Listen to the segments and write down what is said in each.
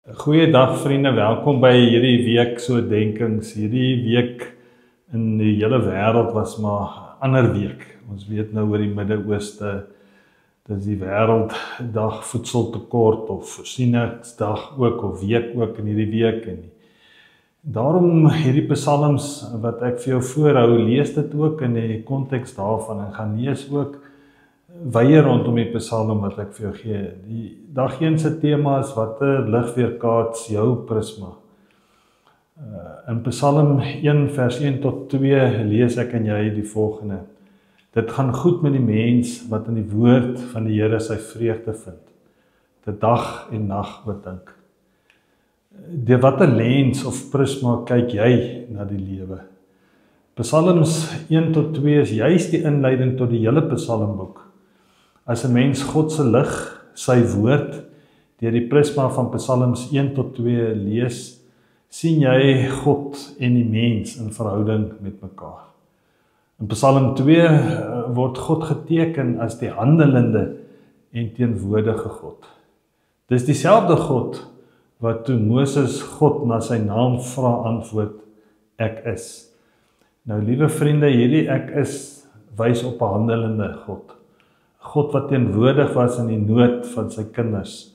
Goeiedag vriende, welkom by hierdie week so denkings. Hierdie week in die hele wêreld was maar 'n ander week. Ons weet nou oor die Midde-Ooste, dis die wêrelddag voedseltekort of voorsieningsdag ook of week ook in hierdie week en daarom hierdie psalms wat ek vir jou voorhou, lees dit ook in die konteks daarvan en gaan lees ook weier rondom die psalm wat ek vir jou gee. Die dag 1 se tema is watter lig weerkaats jou prisma. In Psalm 1 vers 1 tot 2 lees ek en jy die volgende. Dit gaan goed met die mens wat in die woord van die Here sy vreugde vind. Dit dag en nag bedink. Deur watter lens of prisma kyk jy na die lewe? Psalms 1 tot 2 is juis die inleiding tot die hele psalmboek. As 'n mens God se lig, sy woord, deur die prisma van Psalms 1 tot 2 lees, sien jy God en die mens in verhouding met mekaar. In Psalm 2 word God geteken as die handelende en teenwoordige God. Dis dieselfde God wat toe Moses God na sy naam vra antwoord, ek is. Nou liewe vriende, hierdie ek is wys op 'n handelende God. God wat teenwoordig was in die nood van sy kinders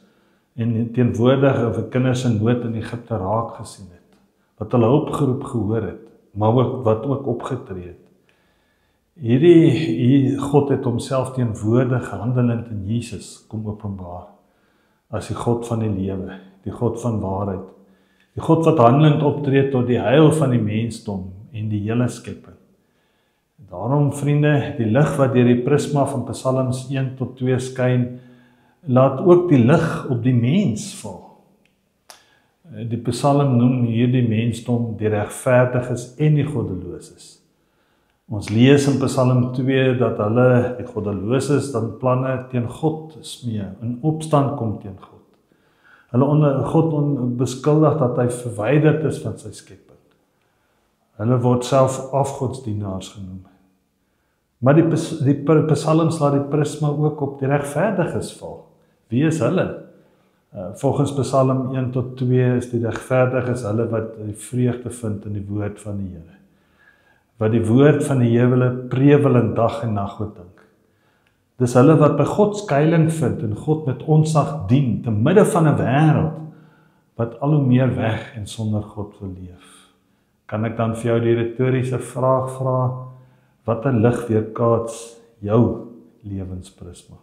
en teenwoordig vir kinders in nood in Egipte raak gesien het, wat hulle hulpgeroep gehoor het, maar ook wat ook opgetree het. Hierdie God het homself teenwoordig handelend in Jesus kom openbaar as die God van die lewe, die God van waarheid, die God wat handelend optree tot die heil van die mensdom en die hele skepping. Daarom vriende, die lig wat deur die prisma van Psalms 1 tot 2 skyn, laat ook die lig op die mens val. Die Psalm noem hier die mensdom die regverdiges en die goddeloses. Ons lees in Psalm 2 dat hulle, die goddeloses, dan planne teen God smee, in opstand kom teen God. Hulle onder God beskuldig dat hy verwyderd is van sy skepping. Hulle word self afgodsdienaars genoem. Maar die psalms laat die prisma ook op die regverdiges val. Wie is hulle? Volgens Psalm 1 tot 2 is die regverdiges hulle wat die vreugde vind in die woord van die Here. Wat die woord van die Here prevelend dag en nag bedink. Dis hulle wat by God skuiling vind en God met onsag dien, te midde van 'n wêreld wat al hoe meer weg en sonder God wil leef. Kan ek dan vir jou die retoriese vraag vra, watter lig weerkaats jou lewensprisma?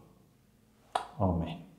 Amen.